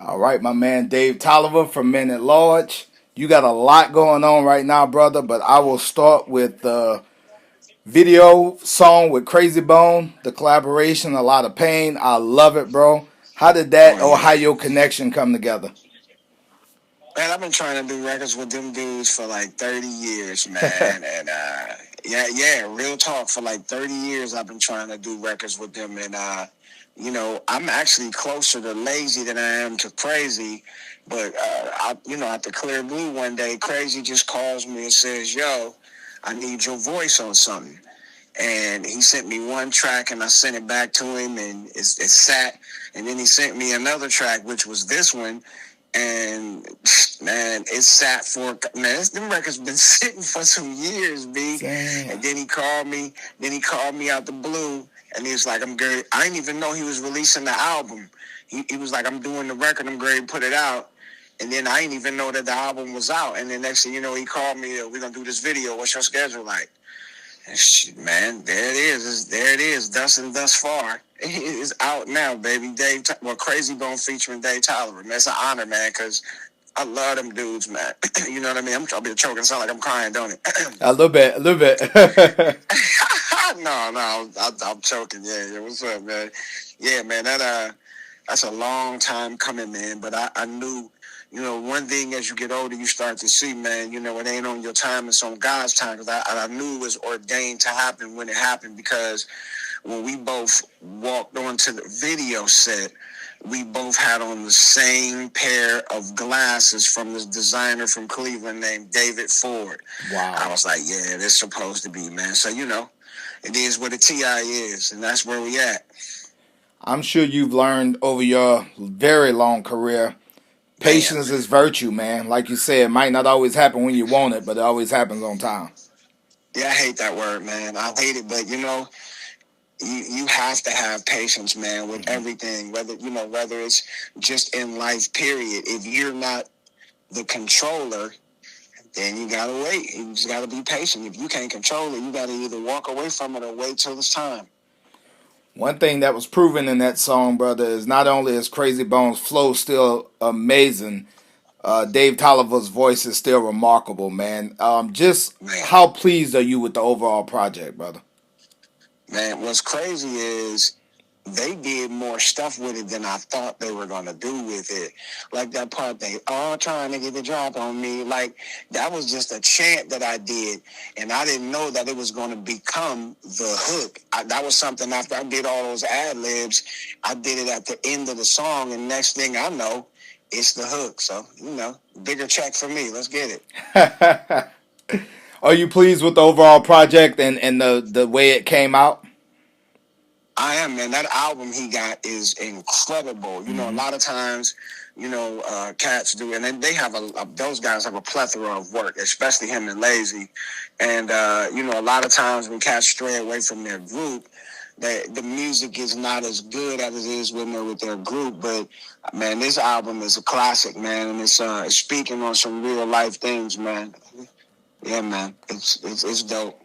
All right, my man Dave Tolliver from Men-at-Large. You got a lot going on right now, brother, but I will start with the video song with Krayzie Bone, the collaboration, A Lotta Pain. I love it, bro. How did Oh that or how yeah, your connection come together? man. I've been trying to do records with them dudes for like 30 years, man. And yeah, real talk. For like 30 years, I've been trying to do records with them. And I'm actually closer to Lazy than I am to Krayzie. But at the Clear Blue one day, Krayzie just calls me and says, "Yo, I need your voice on something." And he sent me one track, and I sent it back to him, and it sat. And then he sent me another track, which was this one. And man, it sat for them records been sitting for some years, B. Damn. And then he called me. Then he called me out the blue, and he was like, "I'm good." I didn't even know he was releasing the album. He was like, "I'm doing the record. I'm going to put it out." And then I didn't even know that the album was out. And then next thing you know, he called me. "We're gonna do this video. What's your schedule like?" And shit, man, there it is. There it is. Thus and thus far. It's out now, baby. Krayzie Bone featuring Dave Tolliver. Man, it's an honor, man, because I love them dudes, man. You know what I mean? I'm trying to be choking, sound like I'm crying, don't it? A little bit, a little bit. No, I'm choking. Yeah. What's up, man? Yeah, man. That's a long time coming, man. But I knew, one thing as you get older, you start to see, man. It ain't on your time; it's on God's time. Because I knew it was ordained to happen when it happened. Because when we both walked onto the video set, we both had on the same pair of glasses from this designer from Cleveland named David Ford. Wow. I was like, yeah, this supposed to be, man. So, it is what a TI is, and that's where we at. I'm sure you've learned over your very long career. Patience is virtue, man. Like you said, it might not always happen when you want it, but it always happens on time. Yeah, I hate that word, man. I hate it, but you have to have patience, man, with everything. Whether it's just in life, period. If you're not the controller, then you gotta wait. You just gotta be patient. If you can't control it, you gotta either walk away from it or wait till it's time. One thing that was proven in that song, brother, is not only is Krayzie Bone's flow still amazing, Dave Tolliver's voice is still remarkable, man. Just Man, how pleased are you with the overall project, brother? man, what's crazy is they did more stuff with it than I thought they were going to do with it. Like that part, they all trying to get the drop on me. Like, that was just a chant that I did. And I didn't know that it was going to become the hook. That was something after I did all those ad-libs. I did it at the end of the song. And next thing I know, it's the hook. So, bigger check for me. Let's get it. Are you pleased with the overall project and the way it came out? I am, man. That album he got is incredible. A lot of times, cats do, and then they have those guys have a plethora of work, especially him and Lazy. And, a lot of times when cats stray away from their group, the music is not as good as it is when they're with their group. But, man, this album is a classic, man, and it's speaking on some real life things, man. Yeah, man. It's dope.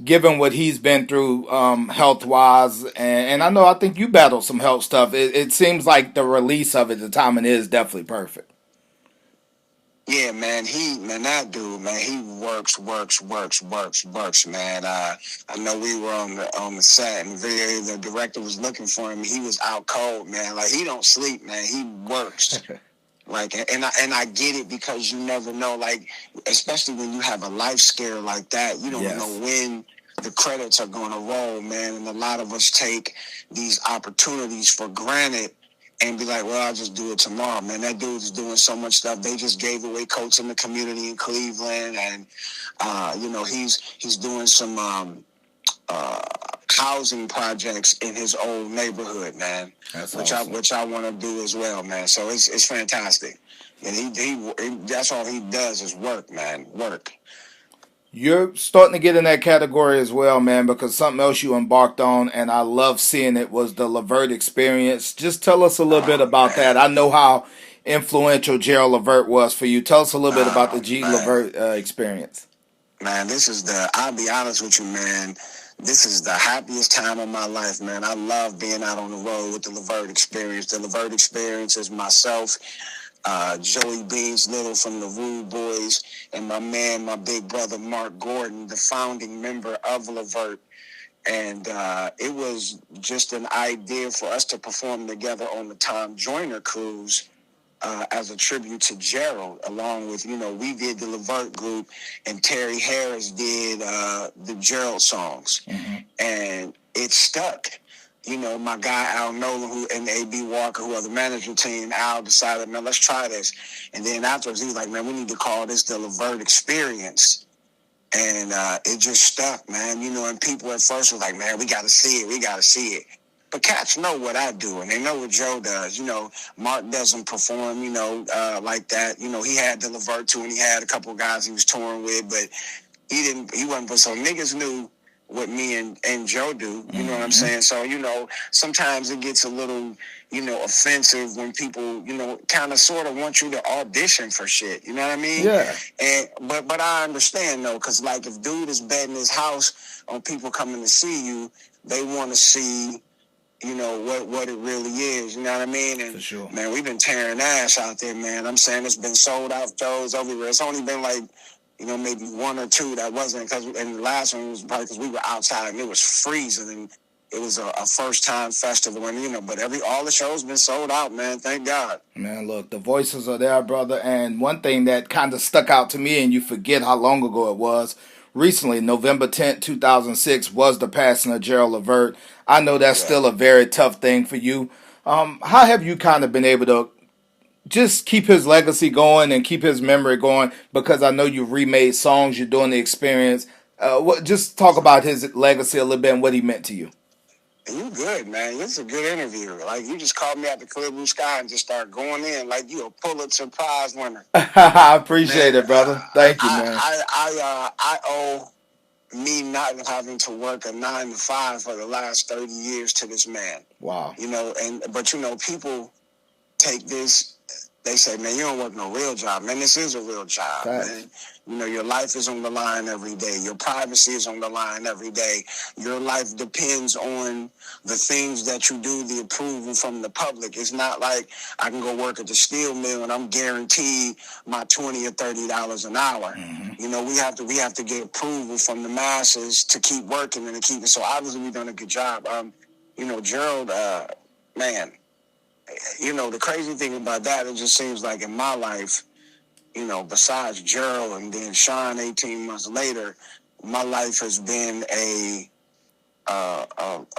Given what he's been through health wise, and I think you battled some health stuff, it seems like the release of it, the timing is definitely perfect. Yeah, man, that dude, man, he works, man. I know we were on the set, and the director was looking for him. He was out cold, man. Like, he don't sleep, man. He works. Like, and I get it, because you never know, like, especially when you have a life scare like that, you don't know when the credits are going to roll, man. And a lot of us take these opportunities for granted and be like, well, I'll just do it tomorrow, man. That dude's doing so much stuff. They just gave away coats in the community in Cleveland, and he's doing some housing projects in his old neighborhood, man. That's which awesome. I want to do as well, man. So it's fantastic, and he that's all he does is work, man. Work. You're starting to get in that category as well, man, because something else you embarked on, and I love seeing it, was the Levert experience. Just tell us a little bit about Man. that. I know how influential Gerald Levert was for you. Tell us a little bit about the G. Man. Levert experience. Man, I'll be honest with you, man. this is the happiest time of my life, man. I love being out on the road with the Levert Experience. The Levert Experience is myself, Joey Beans Little from the Rude Boys, and my big brother Mark Gordon, the founding member of Levert. And it was just an idea for us to perform together on the Tom Joyner cruise as a tribute to Gerald, along with, we did the Levert group, and Terry Harris did the Gerald songs. Mm-hmm. And it stuck. My guy Al Nolan and A.B. Walker, who are the management team, Al decided, man, let's try this. And then afterwards, he was like, man, we need to call this the Levert Experience. And it just stuck, man. And people at first were like, man, we got to see it. But cats know what I do, and they know what Joe does. Mark doesn't perform, like that. He had the Levert too, and he had a couple of guys he was touring with, but he wasn't. But so niggas knew what me and Joe do. You know what I'm saying? So, sometimes it gets a little, offensive when people, kind of sort of want you to audition for shit. You know what I mean? Yeah. But I understand though, because like if dude is betting his house on people coming to see you, they want to see, what it really is. You know what I mean? And, for sure. Man, we've been tearing ass out there, man. I'm saying it's been sold out shows everywhere. It's only been like, maybe one or two that wasn't, and the last one was probably because we were outside and it was freezing, and it was a first-time festival, and, but all the shows been sold out, man. Thank God. Man, look, the voices are there, brother, and one thing that kind of stuck out to me, and you forget how long ago it was, recently, November 10th, 2006, was the passing of Gerald Levert. I know that's still a very tough thing for you. How have you kind of been able to just keep his legacy going and keep his memory going? Because I know you've remade songs, you're doing the experience. Just talk about his legacy a little bit and what he meant to you. You good, man. This is a good interview. Like, you just called me out the clear blue sky and just start going in like you a Pulitzer Prize winner. I appreciate it, brother. Thank you, man. I owe me not having to work a 9 to 5 for the last 30 years to this man. Wow. But people take this. They say, man, you don't work no real job. Man, this is a real job, man. Your life is on the line every day. Your privacy is on the line every day. Your life depends on the things that you do, the approval from the public. It's not like I can go work at the steel mill and I'm guaranteed my $20 or $30 an hour. Mm-hmm. We have to get approval from the masses to keep working and to keep it. So obviously we've done a good job. Gerald, man. The crazy thing about that, it just seems like in my life, besides Gerald and then Sean 18 months later, my life has been a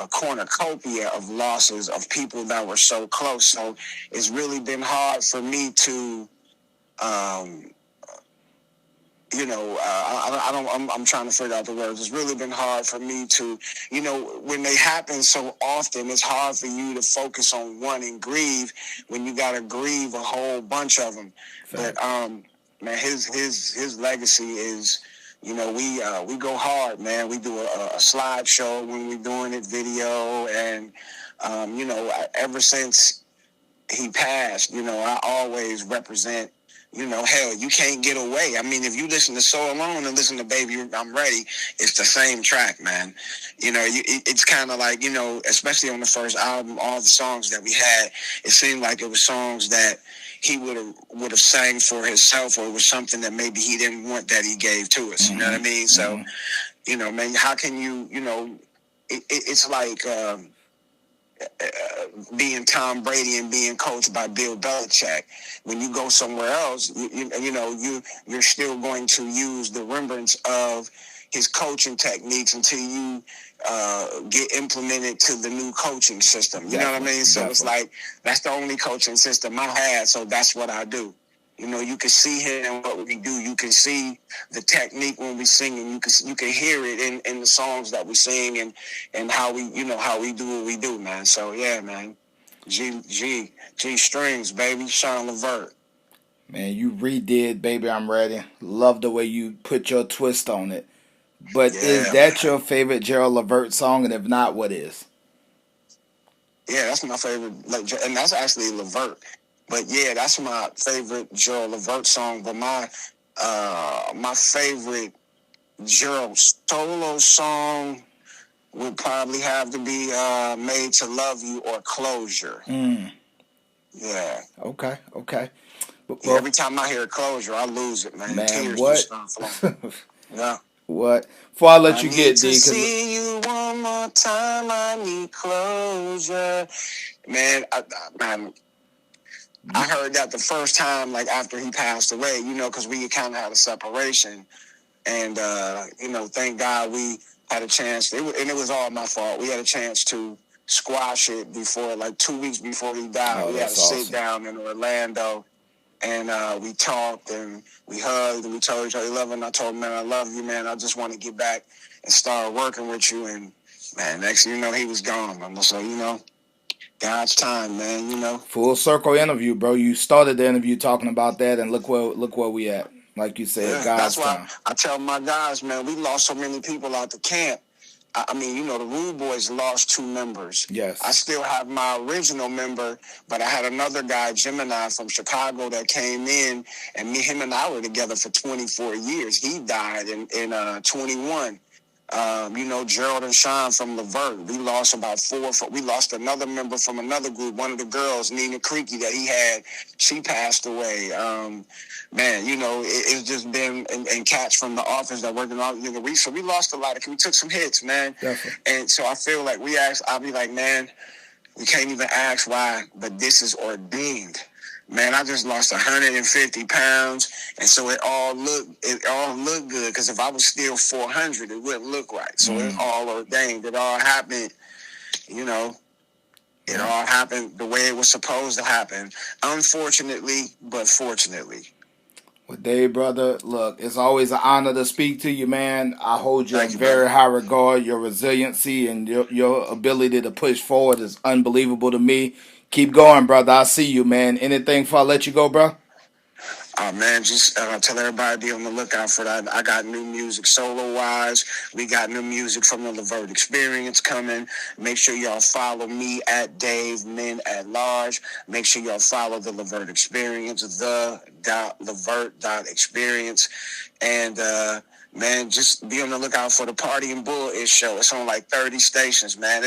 cornucopia of losses of people that were so close. So it's really been hard for me to, I'm trying to figure out the words. It's really been hard for me to, when they happen so often, it's hard for you to focus on one and grieve when you got to grieve a whole bunch of them. Fair. But, man, his legacy is, we go hard, man. We do a slideshow when we're doing it, video. And, ever since he passed, I always represent, hell, you can't get away. I mean, if you listen to So Alone and listen to Baby I'm Ready, it's the same track, man. It's kind of like, especially on the first album, all the songs that we had, it seemed like it was songs that he would have sang for himself, or it was something that maybe he didn't want that he gave to us. Mm-hmm. You know what I mean? So, man, how can you, it's like being Tom Brady and being coached by Bill Belichick. When you go somewhere else, you're still going to use the remembrance of his coaching techniques until you get implemented to the new coaching system. You know what I mean? So it's like, that's the only coaching system I had, so that's what I do. You can see him and what we do. You can see the technique when we sing, and you can hear it in the songs that we sing and how we how we do what we do, man. So yeah, man. G strings, baby. Sean Levert. Man, you redid Baby I'm Ready. Love the way you put your twist on it. But is that your favorite Gerald Levert song? And if not, what is? Yeah, that's my favorite. And that's actually Levert. But yeah, that's my favorite Gerald Levert song. But my favorite Gerald solo song, would probably have to be Made to Love You or Closure. Yeah. Okay. Yeah, every time I hear Closure, I lose it, man. Man, Tears what? just start flowing. Yeah. What? Before I let you I get, need D, to see you one more time. I need closure. Man, I heard that the first time, like after he passed away, you know, because we kind of had a separation. And, you know, thank God we had a chance. And it was all my fault. We had a chance to squash it before, like 2 weeks before he died. Oh, we had to awesome. sit down in Orlando. And we talked and we hugged and we told each other love. And I told him, man, I love you, man. I just want to get back and start working with you. And, man, next thing you know, he was gone. So, you know, God's time, man, you know. Full circle interview, bro. You started the interview talking about that, and look where we at. Like you said, Yeah, God's that's why time. I tell my guys, man, we lost so many people out the camp. I mean, you know, the Rude Boys lost 2 members. Yes. I still have my original member, but I had another guy, Gemini, from Chicago that came in, and him and I were together for 24 years. He died in 21. You know, Gerald and Sean from Levert. We lost about 4. We lost another member from another group. One of the girls, Nina Creaky, that he had, she passed away. Man, you know, it's just been and cats from the office that worked in all the so we lost a lot of. We took some hits, man. Definitely. And so I feel like I'll be like, man, we can't even ask why, but this is ordained. Man, I just lost 150 pounds, and so it all looked good. Because if I was still 400, it wouldn't look right. So it's all ordained. It all happened, you know. It all happened the way it was supposed to happen. Unfortunately, but fortunately. Well, Dave, brother, look, it's always an honor to speak to you, man. I hold you in brother. very high regard. Your resiliency and your ability to push forward is unbelievable to me. Keep going, brother. I see you, man. Anything before I let you go, bro? Man, just tell everybody to be on the lookout for that. I got new music solo-wise. We got new music from the Levert Experience coming. Make sure y'all follow me at Dave Men-at-Large. Make sure y'all follow the Levert Experience, the.levert.experience. And, man, just be on the lookout for the Party and Bull Ish show. It's on like 30 stations, man.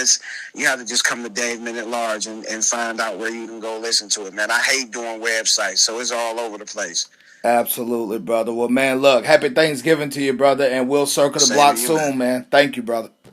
You have to just come to Dave Men-at-Large and find out where you can go listen to it, man. I hate doing websites, so it's all over the place. Absolutely, brother. Well, man, look, happy Thanksgiving to you, brother, and we'll circle the block soon, man. Thank you, brother.